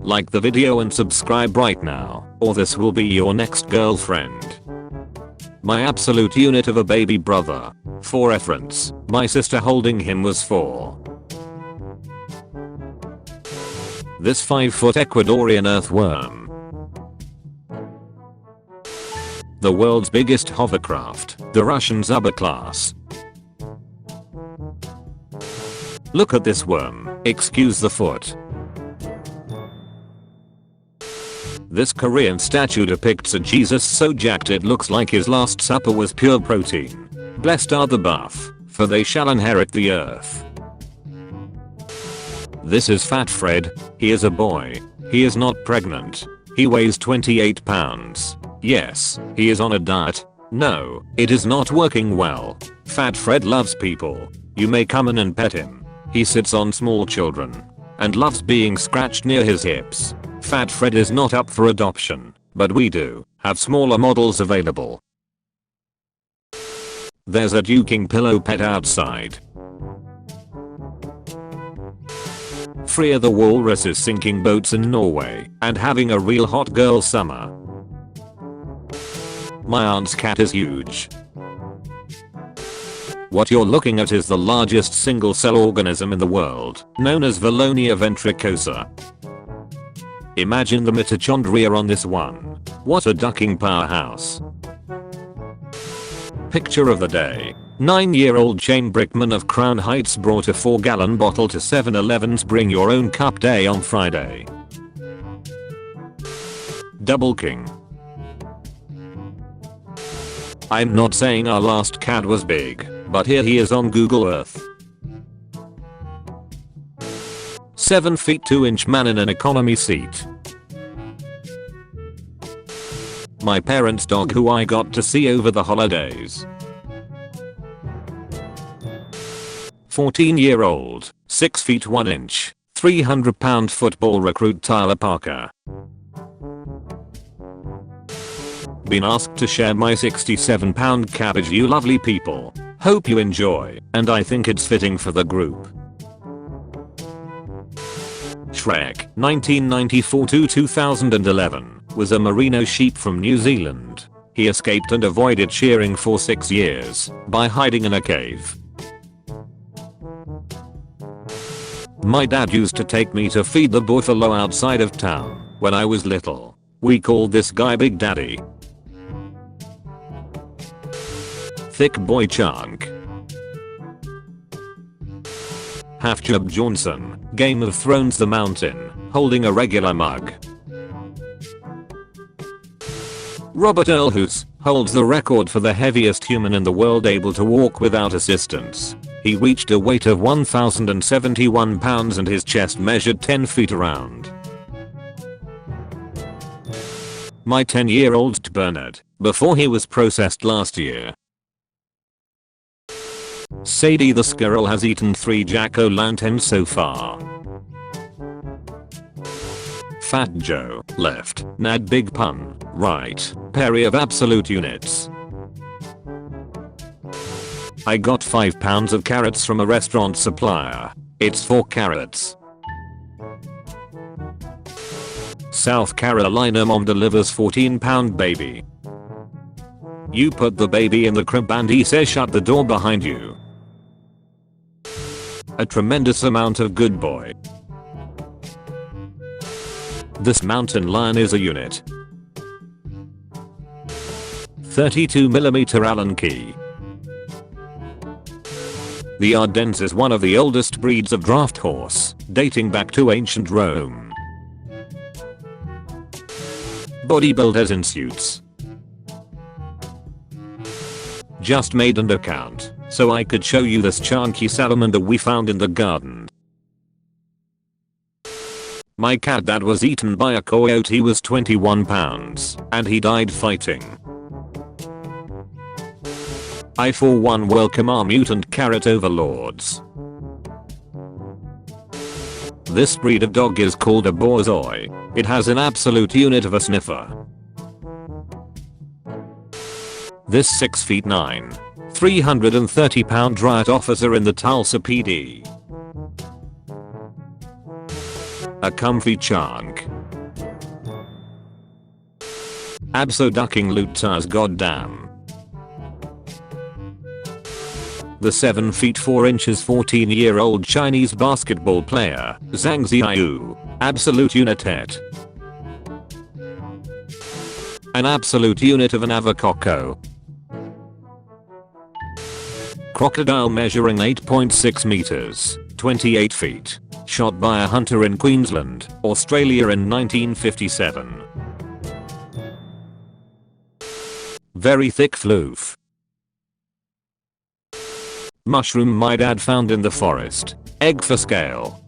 Like the video and subscribe right now, or this will be your next girlfriend. My absolute unit of a baby brother. For reference, my sister holding him was 4. This 5-foot Ecuadorian earthworm. The world's biggest hovercraft, the Russian Zuba class. Look at this worm, excuse the foot. This Korean statue depicts a Jesus so jacked it looks like his last supper was pure protein. Blessed are the buff, for they shall inherit the earth. This is Fat Fred. He is a boy. He is not pregnant. He weighs 28 pounds. Yes, he is on a diet. No, it is not working well. Fat Fred loves people. You may come in and pet him. He sits on small children and loves being scratched near his hips. Fat Fred is not up for adoption, but we do have smaller models available. There's a duking pillow pet outside. Freya the walrus is sinking boats in Norway and having a real hot girl summer. My aunt's cat is huge. What you're looking at is the largest single-cell organism in the world, known as Valonia ventricosa. Imagine the mitochondria on this one. What a ducking powerhouse. Picture of the day. 9-year-old Shane Brickman of Crown Heights brought a 4-gallon bottle to 7-Eleven's Bring Your Own Cup Day on Friday. Double King. I'm not saying our last cat was big, but here he is on Google Earth. 7 feet 2 inch man in an economy seat. My parents' dog who I got to see over the holidays. 14-year-old, 6 feet 1 inch, 300-pound football recruit Tyler Parker. Been asked to share my 67-pound cabbage, you lovely people. Hope you enjoy, and I think it's fitting for the group. Shrek, 1994 to 2011, was a merino sheep from New Zealand. He escaped and avoided shearing for 6 years by hiding in a cave. My dad used to take me to feed the buffalo outside of town when I was little. We called this guy Big Daddy. Thick boy chunk. Half-Job Johnson, Game of Thrones The Mountain, holding a regular mug. Robert Earlhouse holds the record for the heaviest human in the world able to walk without assistance. He reached a weight of 1,071 pounds and his chest measured 10 feet around. My 10-year-old Bernard, before he was processed last year. Sadie the squirrel has eaten 3 jack-o'-lanterns so far. Fat Joe, left, Nad big pun, right, Perry of absolute units. I got 5 pounds of carrots from a restaurant supplier. It's 4 carrots. South Carolina mom delivers 14-pound baby. You put the baby in the crib and he says shut the door behind you. A tremendous amount of good boy. This mountain lion is a unit. 32mm Allen key. The Ardennes is one of the oldest breeds of draft horse, dating back to ancient Rome. Bodybuilders in suits. Just made an account so I could show you this chunky salamander we found in the garden. My cat dad was eaten by a coyote. He was 21 pounds and he died fighting. I for one welcome our mutant carrot overlords. This breed of dog is called a borzoi. It has an absolute unit of a sniffer. This 6 feet 9, 330-pound riot officer in the Tulsa PD. A comfy chunk. Abso-ducking looters goddamn. The 7 feet 4 inches 14-year-old Chinese basketball player, Zhang Ziyu. Absolute unit het. An absolute unit of an avocado. Crocodile measuring 8.6 meters, 28 feet. Shot by a hunter in Queensland, Australia in 1957. Very thick floof. Mushroom my dad found in the forest. Egg for scale.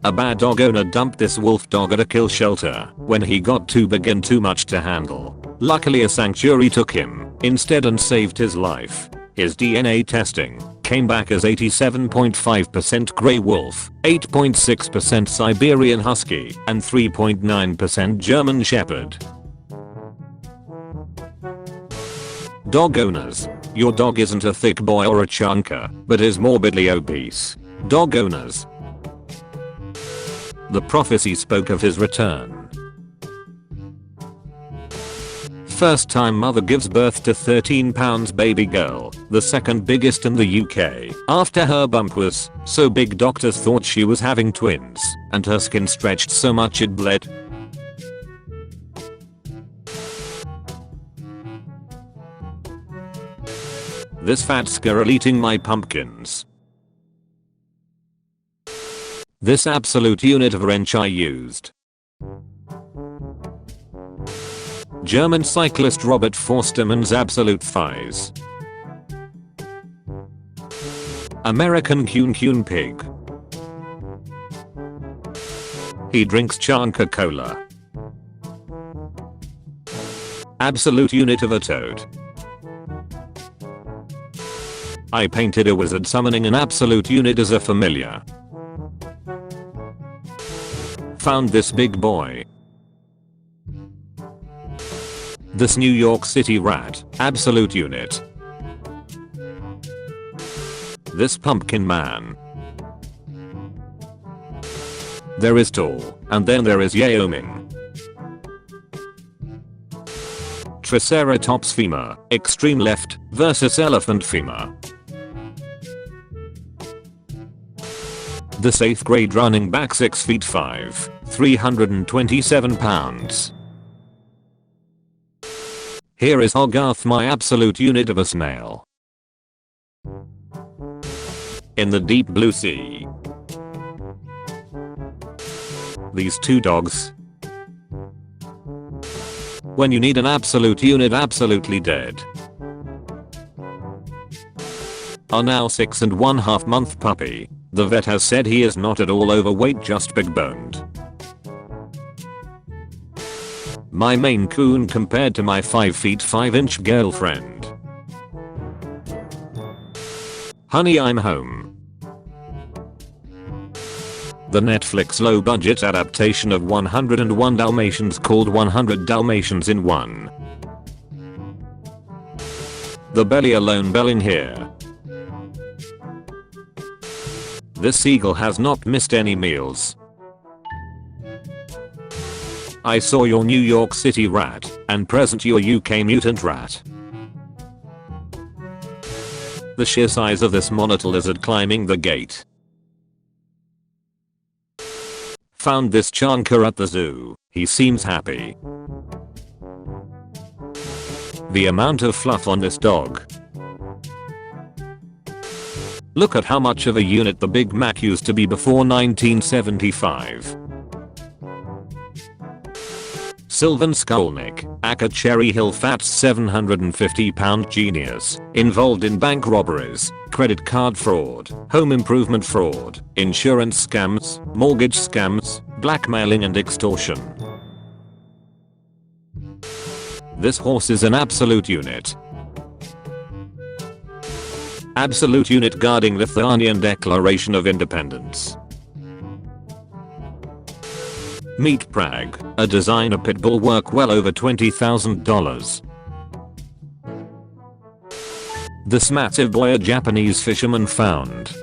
A bad dog owner dumped this wolf dog at a kill shelter when he got too big and too much to handle. Luckily a sanctuary took him instead and saved his life. His DNA testing came back as 87.5% grey wolf, 8.6% Siberian husky, and 3.9% German shepherd. Dog owners, your dog isn't a thick boy or a chunker, but is morbidly obese. Dog owners. The prophecy spoke of his return. First time mother gives birth to 13 pounds baby girl, the second biggest in the UK, after her bump was so big doctors thought she was having twins, and her skin stretched so much it bled. This fat squirrel eating my pumpkins. This absolute unit of wrench I used. German cyclist Robert Forstermann's absolute thighs. American Kun pig. He drinks Chanka Cola. Absolute unit of a toad. I painted a wizard summoning an absolute unit as a familiar. Found this big boy. This New York City rat, absolute unit. This pumpkin man. There is tall, and then there is Yao Ming. Triceratops femur, extreme left, versus elephant femur. This 8th grade running back 6 feet 5, 327 pounds. Here is Hogarth, my absolute unit of a snail. In the deep blue sea. These two dogs. When you need an absolute unit absolutely dead. Are now 6.5 month puppy. The vet has said he is not at all overweight, just big boned. My Maine Coon compared to my 5 feet 5 inch girlfriend. Honey, I'm home. The Netflix low budget adaptation of 101 Dalmatians called 100 Dalmatians in One. The belly alone belling here. This eagle has not missed any meals. I saw your New York City rat and present your UK mutant rat. The sheer size of this monitor lizard climbing the gate. Found this chunker at the zoo. He seems happy. The amount of fluff on this dog. Look at how much of a unit the Big Mac used to be before 1975. Sylvan Skolnick, Aka Cherry Hill fat 750 pound genius, involved in bank robberies, credit card fraud, home improvement fraud, insurance scams, mortgage scams, blackmailing and extortion. This horse is an absolute unit. Absolute unit guarding Lithuanian Declaration of Independence. Meet Prague, a designer pit bull work well over $20,000. This massive boy a Japanese fisherman found.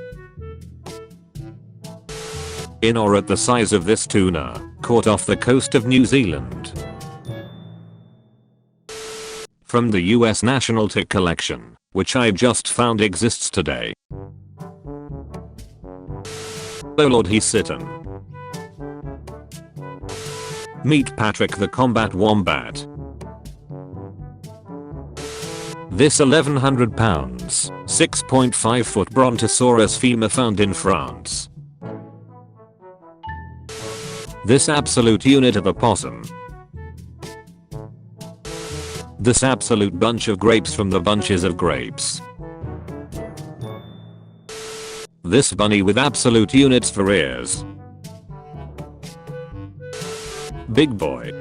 In or at the size of this tuna, caught off the coast of New Zealand. From the US National Tick Collection, which I just found exists today. Oh lord, he's sittin'. Meet Patrick the Combat Wombat. This 1100 pounds, 6.5 foot Brontosaurus femur found in France. This absolute unit of a possum. This absolute bunch of grapes from the bunches of grapes. This bunny with absolute units for ears. Big boy.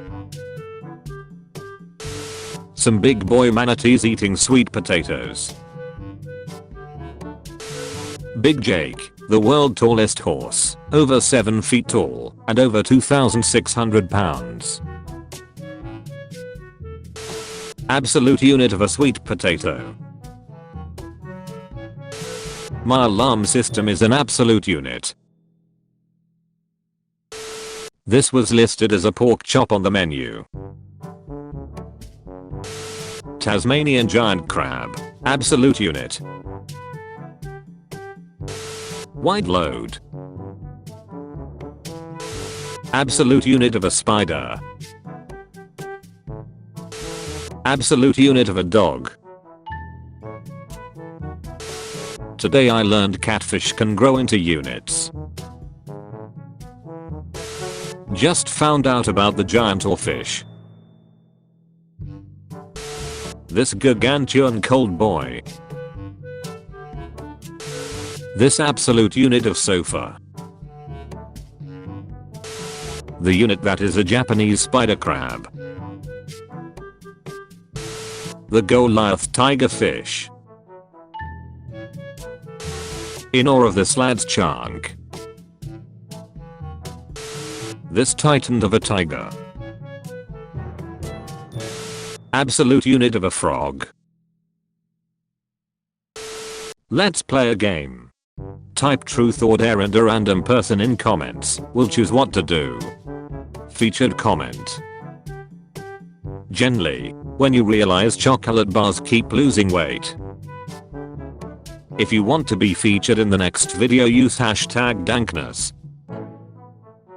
Some big boy manatees eating sweet potatoes. Big Jake, the world's tallest horse, over 7 feet tall and over 2,600 pounds. Absolute unit of a sweet potato. My alarm system is an absolute unit. This was listed as a pork chop on the menu. Tasmanian giant crab, absolute unit. Wide load. Absolute unit of a spider. Absolute unit of a dog. Today I learned catfish can grow into units. Just found out about the giant oarfish. This gargantuan cold boy. This absolute unit of sofa. The unit that is a Japanese spider crab. The Goliath tiger fish. In awe of this lad's chunk. This titan of a tiger. Absolute unit of a frog. Let's play a game. Type truth or dare and a random person in comments will choose what to do. Featured comment. Generally, when you realize chocolate bars keep losing weight. If you want to be featured in the next video, use hashtag dankness.